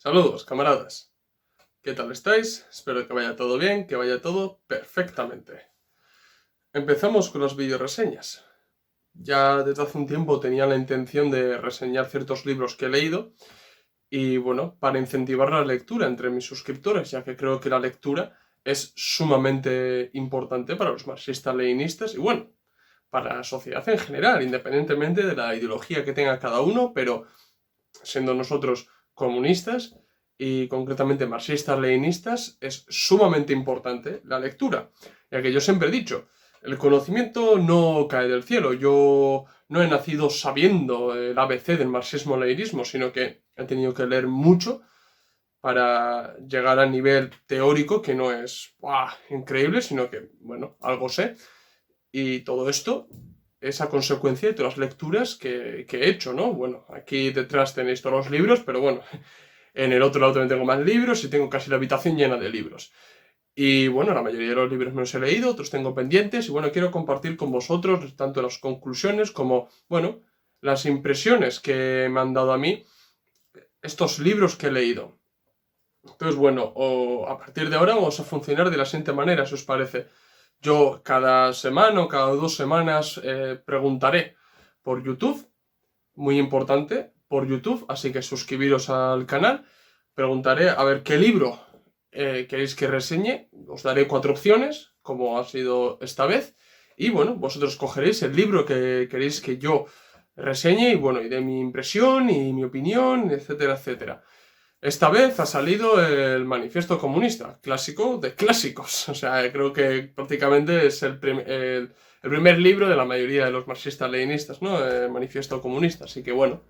Saludos, camaradas. ¿Qué tal estáis? Espero que vaya todo bien, que vaya todo perfectamente. Empezamos con las videoreseñas. Ya desde hace un tiempo tenía la intención de reseñar ciertos libros que he leído y bueno, para incentivar la lectura entre mis suscriptores, ya que creo que la lectura es sumamente importante para los marxistas-leninistas y bueno, para la sociedad en general, independientemente de la ideología que tenga cada uno, pero siendo nosotros comunistas y concretamente marxistas-leninistas, es sumamente importante la lectura, ya que yo siempre he dicho, el conocimiento no cae del cielo. Yo no he nacido sabiendo el ABC del marxismo-leninismo, sino que he tenido que leer mucho para llegar al nivel teórico, que no es increíble, sino que, bueno, algo sé. Y todo esto es a consecuencia de todas las lecturas que he hecho, ¿no? Bueno, aquí detrás tenéis todos los libros, pero bueno, en el otro lado también tengo más libros y tengo casi la habitación llena de libros. Y bueno, la mayoría de los libros me los he leído, otros tengo pendientes y bueno, quiero compartir con vosotros tanto las conclusiones como, bueno, las impresiones que me han dado a mí estos libros que he leído. Entonces, bueno, a partir de ahora vamos a funcionar de la siguiente manera, si os parece. Yo cada semana o cada 2 semanas preguntaré por YouTube, muy importante, por YouTube, así que suscribiros al canal. Preguntaré a ver qué libro queréis que reseñe. Os daré 4 opciones, como ha sido esta vez. Y bueno, vosotros cogeréis el libro que queréis que yo reseñe y bueno, y dé mi impresión y mi opinión, etcétera, etcétera. Esta vez ha salido el Manifiesto Comunista, clásico de clásicos. O sea, creo que prácticamente es el primer libro de la mayoría de los marxistas-leninistas, ¿no? El Manifiesto Comunista. Así que bueno,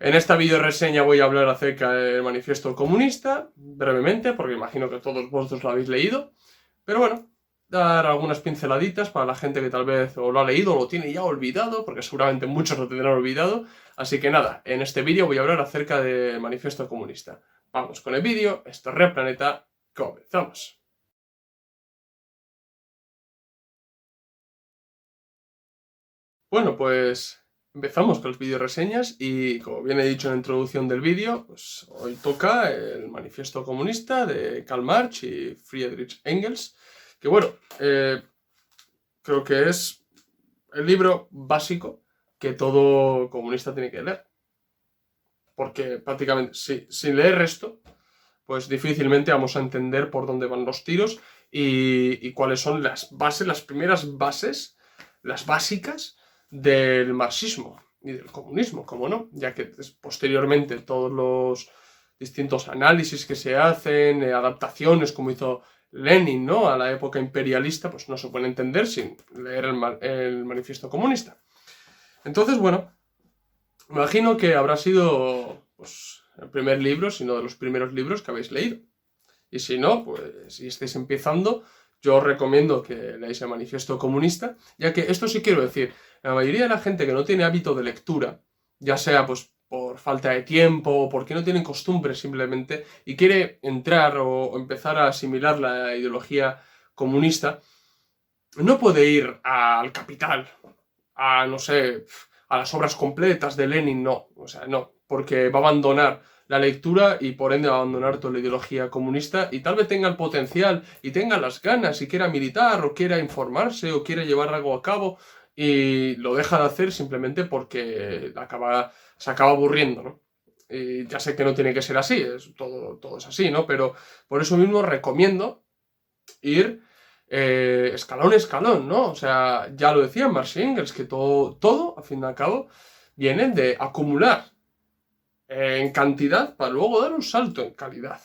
en esta video reseña voy a hablar acerca del Manifiesto Comunista, brevemente, porque imagino que todos vosotros lo habéis leído. Pero bueno, dar algunas pinceladitas para la gente que tal vez o lo ha leído o lo tiene ya olvidado, porque seguramente muchos lo tendrán olvidado. Así que nada, en este vídeo voy a hablar acerca del Manifiesto Comunista. Vamos con el vídeo, esto es Red Planeta, comenzamos. Bueno, pues empezamos con las videoreseñas y como bien he dicho en la introducción del vídeo, pues hoy toca el Manifiesto Comunista de Karl Marx y Friedrich Engels, que bueno, creo que es el libro básico que todo comunista tiene que leer. Porque prácticamente, sin leer esto, pues difícilmente vamos a entender por dónde van los tiros y cuáles son las bases, las primeras bases, las básicas del marxismo y del comunismo, como no, ya que posteriormente todos los distintos análisis que se hacen, adaptaciones como hizo Lenin, ¿no?, a la época imperialista, pues no se puede entender sin leer el manifiesto comunista. Entonces, bueno, imagino que habrá sido pues, el primer libro, sino de los primeros libros que habéis leído. Y si no, pues si estáis empezando, yo os recomiendo que leáis el Manifiesto Comunista, ya que esto sí quiero decir, la mayoría de la gente que no tiene hábito de lectura, ya sea pues por falta de tiempo o porque no tienen costumbre simplemente y quiere entrar o empezar a asimilar la ideología comunista, no puede ir al Capital, a, no sé, a las obras completas de Lenin, no. O sea, no, porque va a abandonar la lectura y por ende va a abandonar toda la ideología comunista y tal vez tenga el potencial y tenga las ganas y quiera militar o quiera informarse o quiera llevar algo a cabo y lo deja de hacer simplemente porque se acaba aburriendo, ¿no? Y ya sé que no tiene que ser así, todo es así, ¿no? Pero por eso mismo recomiendo ir escalón a escalón, ¿no? O sea, ya lo decía Marx y Engels, que todo, al fin y al cabo, viene de acumular en cantidad para luego dar un salto en calidad,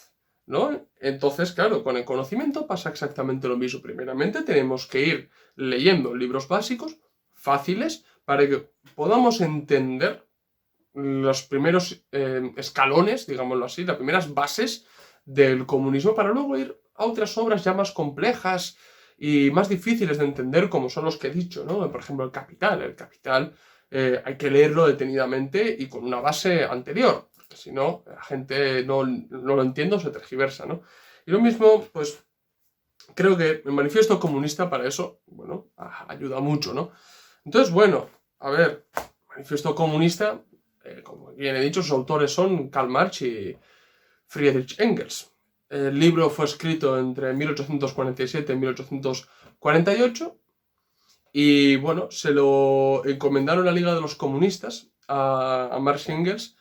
¿no? Entonces, claro, con el conocimiento pasa exactamente lo mismo. Primeramente tenemos que ir leyendo libros básicos, fáciles, para que podamos entender los primeros escalones, digámoslo así, las primeras bases del comunismo para luego ir a otras obras ya más complejas y más difíciles de entender como son los que he dicho, ¿no? Por ejemplo, el Capital. El Capital hay que leerlo detenidamente y con una base anterior, porque si no, la gente no lo entiende o se tergiversa, ¿no? Y lo mismo, pues, creo que el Manifiesto Comunista para eso, bueno, ayuda mucho, ¿no? Entonces, bueno, a ver, Manifiesto Comunista, como bien he dicho, sus autores son Karl Marx y Friedrich Engels. El libro fue escrito entre 1847 y 1848 y bueno, se lo encomendaron a la Liga de los Comunistas, a Marx y Engels,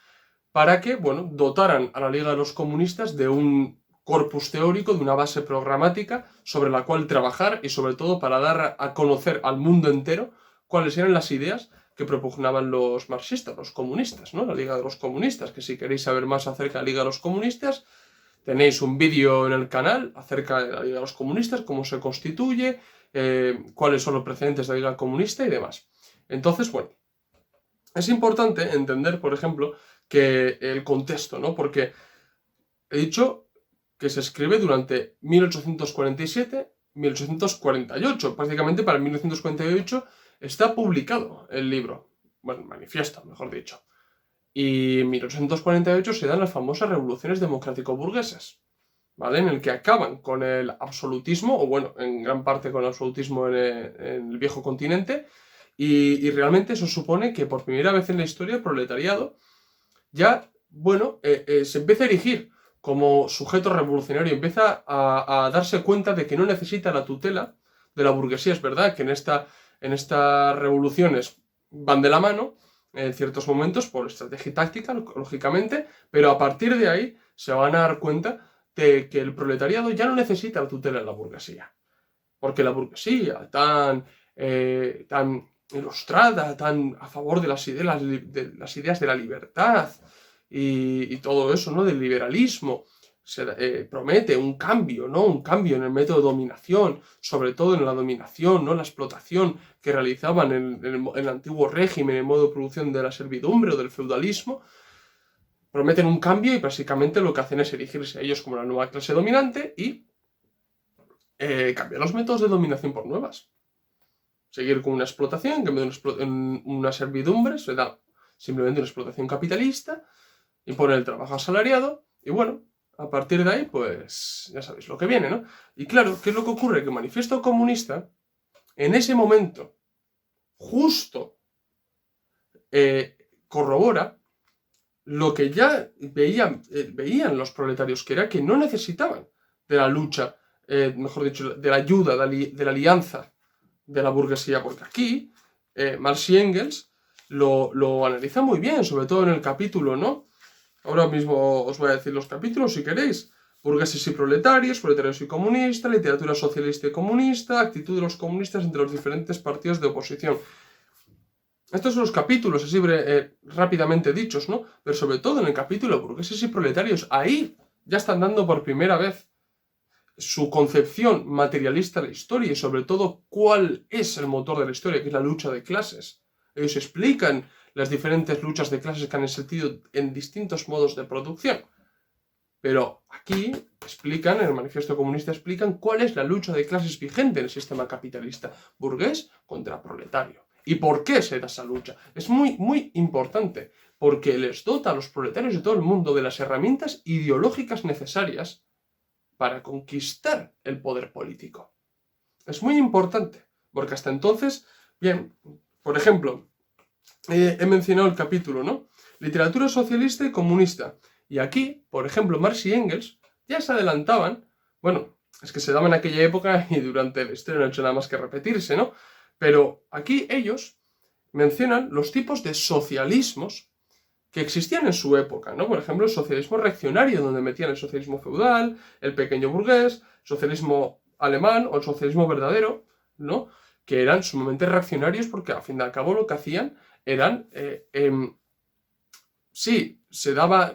para que, bueno, dotaran a la Liga de los Comunistas de un corpus teórico, de una base programática sobre la cual trabajar y sobre todo para dar a conocer al mundo entero cuáles eran las ideas que propugnaban los marxistas, los comunistas, ¿no? La Liga de los Comunistas, que si queréis saber más acerca de la Liga de los Comunistas, tenéis un vídeo en el canal acerca de la Liga de los Comunistas, cómo se constituye, cuáles son los precedentes de la Liga Comunista y demás. Entonces, bueno, es importante entender, por ejemplo, que el contexto, ¿no? Porque he dicho que se escribe durante 1847-1848. Prácticamente para 1948 está publicado el libro, bueno, el manifiesto, mejor dicho. Y en 1848 se dan las famosas revoluciones democrático-burguesas, ¿vale? En el que acaban con el absolutismo, o bueno, en gran parte con el absolutismo en el viejo continente, y realmente eso supone que por primera vez en la historia el proletariado ya, bueno, se empieza a erigir como sujeto revolucionario, empieza a darse cuenta de que no necesita la tutela de la burguesía. Es verdad que en estas revoluciones van de la mano en ciertos momentos por estrategia y táctica, lógicamente, pero a partir de ahí se van a dar cuenta de que el proletariado ya no necesita la tutela de la burguesía. Porque la burguesía tan ilustrada, tan a favor de las ideas de la libertad y todo eso, ¿no? Del liberalismo, promete un cambio, ¿no? Un cambio en el método de dominación, sobre todo en la dominación, ¿no? La explotación que realizaban en el antiguo régimen, en el modo de producción de la servidumbre o del feudalismo. Prometen un cambio y básicamente lo que hacen es erigirse a ellos como la nueva clase dominante y cambiar los métodos de dominación por nuevas. Seguir con una explotación, que en vez de una servidumbre se da simplemente una explotación capitalista, imponer el trabajo asalariado y bueno, a partir de ahí pues ya sabéis lo que viene, ¿no? Y claro, ¿qué es lo que ocurre? Que el manifiesto comunista en ese momento justo corrobora lo que ya veían los proletarios, que era que no necesitaban de la lucha, mejor dicho, de la ayuda, de la alianza de la burguesía, porque aquí Marx y Engels lo analiza muy bien, sobre todo en el capítulo, ¿no? Ahora mismo os voy a decir los capítulos si queréis. Burgueses y proletarios, proletarios y comunistas, literatura socialista y comunista, actitud de los comunistas entre los diferentes partidos de oposición. Estos son los capítulos, así rápidamente dichos, ¿no? Pero sobre todo en el capítulo burgueses y proletarios, ahí ya están dando por primera vez su concepción materialista de la historia y sobre todo cuál es el motor de la historia, que es la lucha de clases. Ellos explican las diferentes luchas de clases que han existido en distintos modos de producción. Pero aquí explican, en el manifiesto comunista explican cuál es la lucha de clases vigente en el sistema capitalista burgués contra proletario. ¿Y por qué se da esa lucha? Es muy, muy importante, porque les dota a los proletarios de todo el mundo de las herramientas ideológicas necesarias para conquistar el poder político. Es muy importante, porque hasta entonces, bien, por ejemplo, he mencionado el capítulo, ¿no? Literatura socialista y comunista. Y aquí, por ejemplo, Marx y Engels ya se adelantaban, bueno, es que se daba en aquella época y durante la historia no ha hecho nada más que repetirse, ¿no? Pero aquí ellos mencionan los tipos de socialismos que existían en su época, ¿no? Por ejemplo, el socialismo reaccionario, donde metían el socialismo feudal, el pequeño burgués, socialismo alemán o el socialismo verdadero, ¿no? Que eran sumamente reaccionarios porque al fin y al cabo lo que hacían eran, sí,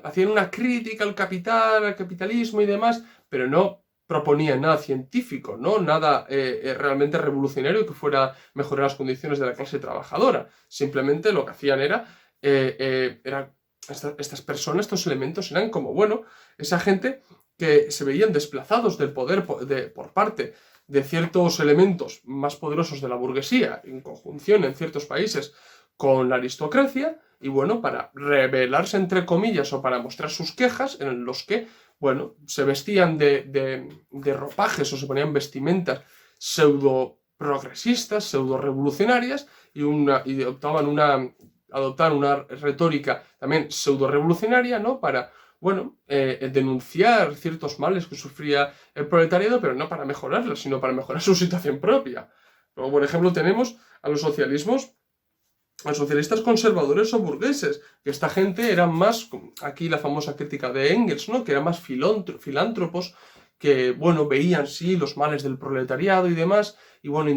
hacían una crítica al capital, al capitalismo y demás, pero no proponían nada científico, ¿no? Nada realmente revolucionario que fuera a mejorar las condiciones de la clase trabajadora. Simplemente lo que hacían era estas personas, estos elementos eran como, bueno, esa gente que se veían desplazados del poder por parte de ciertos elementos más poderosos de la burguesía, en conjunción en ciertos países con la aristocracia, y bueno, para rebelarse entre comillas o para mostrar sus quejas en los que, bueno, se vestían de ropajes o se ponían vestimentas pseudo progresistas, pseudo revolucionarias y adoptaban una retórica también pseudo-revolucionaria, ¿no? Para, bueno, denunciar ciertos males que sufría el proletariado, pero no para mejorarlos, sino para mejorar su situación propia. Luego, por ejemplo, tenemos a los socialistas conservadores o burgueses, que esta gente eran más, aquí la famosa crítica de Engels, ¿no? Que eran más filántropos, que, bueno, veían, sí, los males del proletariado y demás, y, bueno,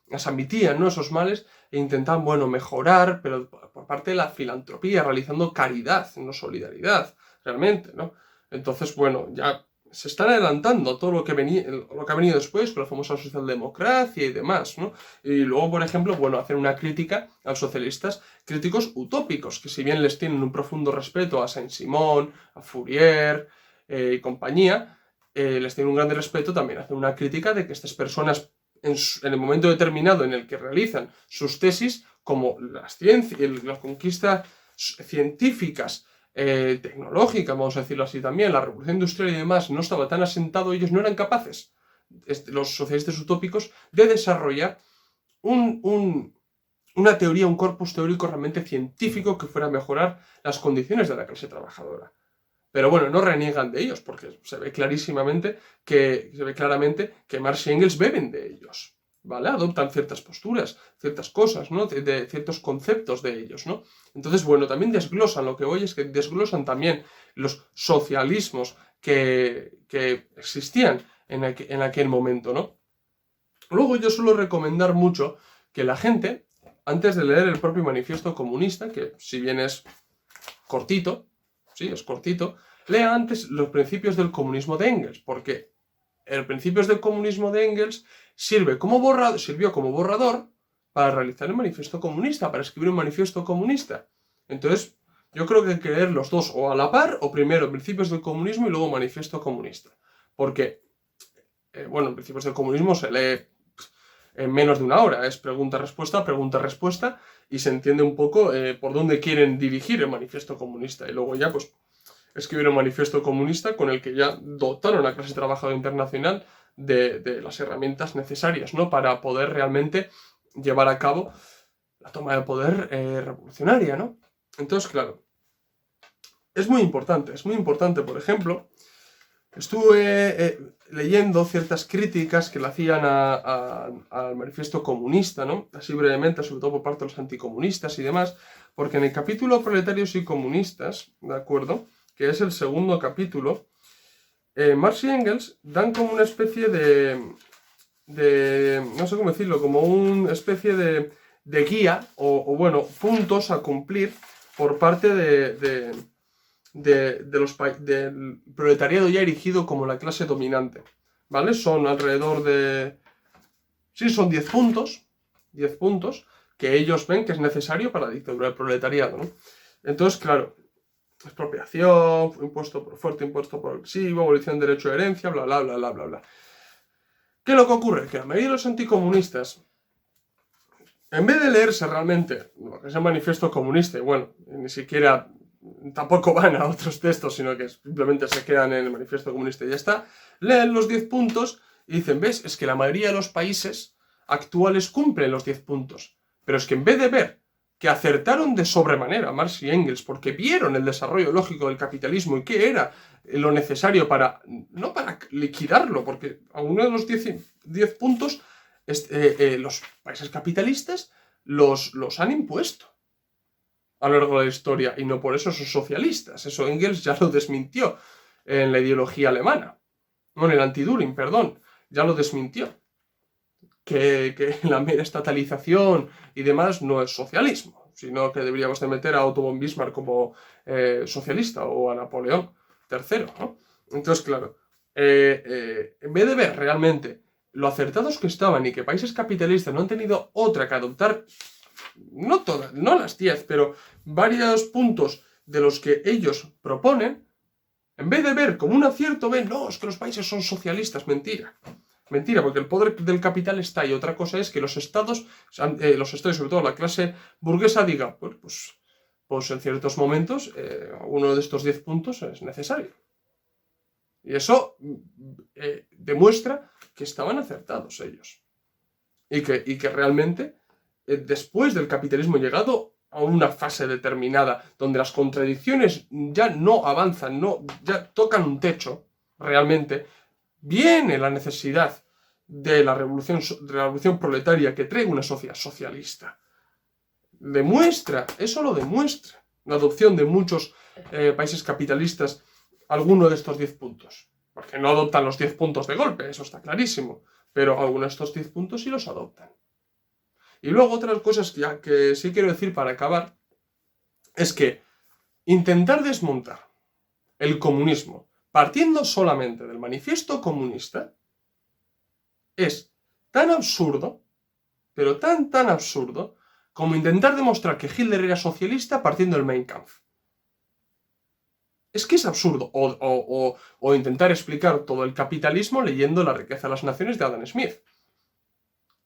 las admitían, ¿no? Esos males, e intentaban, bueno, mejorar, pero por parte de la filantropía, realizando caridad, no solidaridad, realmente, ¿no? Entonces, bueno, ya se están adelantando a todo lo que ha venido después, con la famosa socialdemocracia y demás, ¿no? Y luego, por ejemplo, bueno, hacer una crítica a los socialistas, críticos utópicos, que si bien les tienen un profundo respeto a Saint-Simon, a Fourier y compañía, les tienen un gran respeto, también hacer una crítica de que estas personas, en el momento determinado en el que realizan sus tesis, como las conquistas científicas, tecnológica, vamos a decirlo así también, la revolución industrial y demás no estaba tan asentado, ellos no eran capaces, los socialistas utópicos, de desarrollar una teoría, un corpus teórico realmente científico que fuera a mejorar las condiciones de la clase trabajadora. Pero bueno, no reniegan de ellos, porque se ve claramente que Marx y Engels beben de ellos, ¿vale? Adoptan ciertas posturas, ciertas cosas, ¿no? De ciertos conceptos de ellos, ¿no? Entonces, bueno, también desglosan, lo que voy es que desglosan también los socialismos que existían en aquel momento, ¿no? Luego yo suelo recomendar mucho que la gente, antes de leer el propio manifiesto comunista, que si bien es cortito, sí, es cortito, lea antes los principios del comunismo de Engels, porque los principios del comunismo de Engels sirvió como borrador para realizar el manifiesto comunista, para escribir un manifiesto comunista. Entonces, yo creo que hay que leer los dos o a la par, o primero principios del comunismo y luego manifiesto comunista. Porque, bueno, en principios del comunismo se lee en menos de una hora, es pregunta-respuesta, y se entiende un poco por dónde quieren dirigir el manifiesto comunista. Y luego ya, pues, escribieron un manifiesto comunista con el que ya dotaron a la clase trabajadora internacional de las herramientas necesarias, ¿no? Para poder realmente llevar a cabo la toma de poder revolucionaria, ¿no? Entonces, claro, es muy importante, por ejemplo, estuve leyendo ciertas críticas que le hacían al manifiesto comunista, ¿no? Así brevemente, sobre todo por parte de los anticomunistas y demás, porque en el capítulo Proletarios y Comunistas, ¿de acuerdo?, que es el segundo capítulo, Marx y Engels dan como una especie no sé cómo decirlo, como una especie de guía o bueno, puntos a cumplir por parte del proletariado ya erigido como la clase dominante, ¿vale? Son alrededor de... Sí, son 10 puntos que ellos ven que es necesario para la dictadura del proletariado, ¿no? Entonces, claro, expropiación, fuerte impuesto progresivo, abolición del derecho de herencia, bla, bla, bla, bla, bla, bla. ¿Qué es lo que ocurre? Que la mayoría de los anticomunistas, en vez de leerse realmente lo que es el manifiesto comunista, y bueno, ni siquiera tampoco van a otros textos, sino que simplemente se quedan en el manifiesto comunista y ya está, leen los 10 puntos y dicen, ¿ves? Es que la mayoría de los países actuales cumplen los 10 puntos. Pero es que en vez de ver que acertaron de sobremanera Marx y Engels porque vieron el desarrollo lógico del capitalismo y qué era lo necesario para, no para liquidarlo, porque a uno de los 10 puntos los países capitalistas los han impuesto a lo largo de la historia y no por eso son socialistas. Eso Engels ya lo desmintió en la ideología alemana, no en el anti-Düring, perdón, ya lo desmintió. Que la mera estatalización y demás no es socialismo, sino que deberíamos de meter a Otto von Bismarck como socialista o a Napoleón III, ¿no? Entonces, claro, en vez de ver realmente lo acertados que estaban y que países capitalistas no han tenido otra que adoptar, no todas, no las 10, pero varios puntos de los que ellos proponen, en vez de ver como un acierto, ven, no, es que los países son socialistas, mentira. Mentira, porque el poder del capital está ahí. Otra cosa es que los estados, sobre todo la clase burguesa, diga, pues en ciertos momentos uno de estos 10 puntos es necesario. Y eso demuestra que estaban acertados ellos. Y que realmente, después del capitalismo llegado a una fase determinada donde las contradicciones ya no avanzan, ya tocan un techo, realmente, viene la necesidad de la revolución proletaria que trae una sociedad socialista. Eso lo demuestra la adopción de muchos países capitalistas alguno de estos 10 puntos. Porque no adoptan los 10 puntos de golpe, eso está clarísimo. Pero algunos de estos 10 puntos sí los adoptan. Y luego otras cosas que sí quiero decir para acabar es que intentar desmontar el comunismo partiendo solamente del manifiesto comunista es tan absurdo, pero tan absurdo, como intentar demostrar que Hitler era socialista partiendo del Mein Kampf. Es que es absurdo. O intentar explicar todo el capitalismo leyendo La riqueza de las naciones de Adam Smith.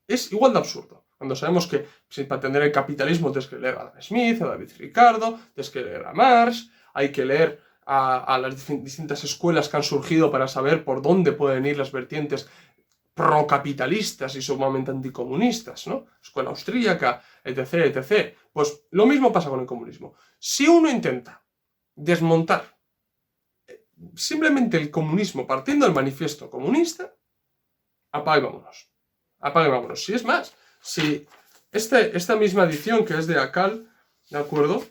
Es igual de absurdo. Cuando sabemos que para entender el capitalismo tienes que leer a Adam Smith, a David Ricardo, tienes que leer a Marx, hay que leer a las distintas escuelas que han surgido para saber por dónde pueden ir las vertientes procapitalistas y sumamente anticomunistas, ¿no? Escuela austríaca, etc, etc. Pues lo mismo pasa con el comunismo. Si uno intenta desmontar simplemente el comunismo partiendo del manifiesto comunista, apague y vámonos. Apague y vámonos. Si es más, si esta misma edición que es de Akal, ¿de acuerdo?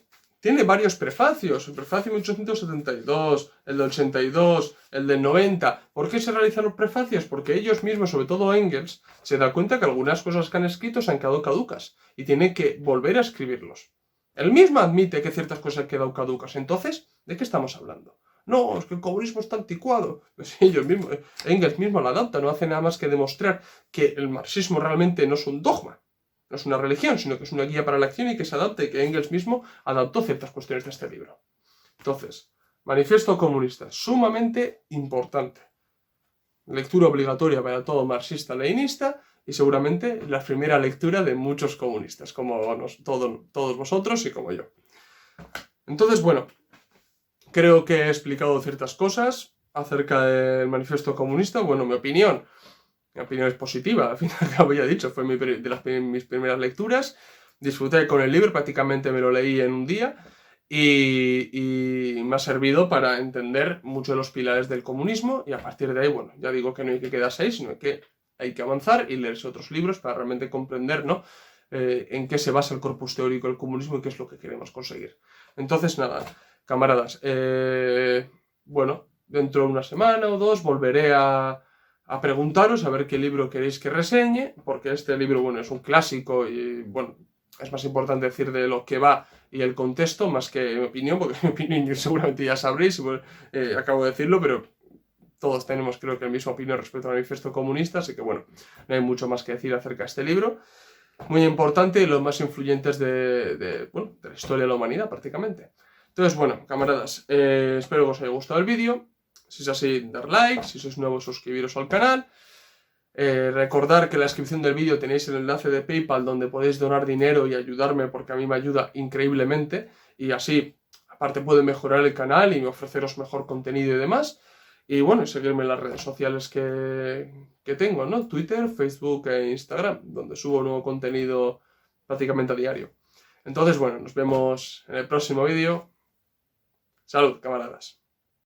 Tiene varios prefacios, el prefacio de 1872, el de 82, el del 90. ¿Por qué se realizan los prefacios? Porque ellos mismos, sobre todo Engels, se da cuenta que algunas cosas que han escrito se han quedado caducas y tiene que volver a escribirlos. Él mismo admite que ciertas cosas han quedado caducas. Entonces, ¿de qué estamos hablando? No, es que el comunismo está anticuado. Pues ellos mismos, Engels mismo lo adapta, no hace nada más que demostrar que el marxismo realmente no es un dogma. No es una religión, sino que es una guía para la acción y que se adapta y que Engels mismo adaptó ciertas cuestiones de este libro. Entonces, manifiesto comunista, sumamente importante. Lectura obligatoria para todo marxista-leninista y seguramente la primera lectura de muchos comunistas, como todos vosotros y como yo. Entonces, bueno, creo que he explicado ciertas cosas acerca del manifiesto comunista. Bueno, mi opinión es positiva, al final, como ya he dicho, fue de mis primeras lecturas. Disfruté con el libro, prácticamente me lo leí en un día y me ha servido para entender muchos de los pilares del comunismo y a partir de ahí, bueno, ya digo que no hay que quedarse ahí, sino que hay que avanzar y leerse otros libros para realmente comprender, ¿no? En qué se basa el corpus teórico del comunismo y qué es lo que queremos conseguir. Entonces, nada, camaradas, bueno, dentro de una semana o dos volveré a preguntaros a ver qué libro queréis que reseñe, porque este libro, bueno, es un clásico y, bueno, es más importante decir de lo que va y el contexto más que mi opinión, porque mi opinión seguramente ya sabréis, acabo de decirlo, pero todos tenemos creo que la misma opinión respecto al manifiesto comunista, así que, bueno, no hay mucho más que decir acerca de este libro. Muy importante y los más influyentes de la historia de la humanidad, prácticamente. Entonces, bueno, camaradas, espero que os haya gustado el vídeo. Si es así, dar like, si sois nuevos, suscribiros al canal. Recordar que en la descripción del vídeo tenéis el enlace de PayPal donde podéis donar dinero y ayudarme porque a mí me ayuda increíblemente y así, aparte puede mejorar el canal y ofreceros mejor contenido y demás. Y bueno, seguirme en las redes sociales que tengo, ¿no? Twitter, Facebook e Instagram, donde subo nuevo contenido prácticamente a diario. Entonces, bueno, nos vemos en el próximo vídeo. Salud, camaradas.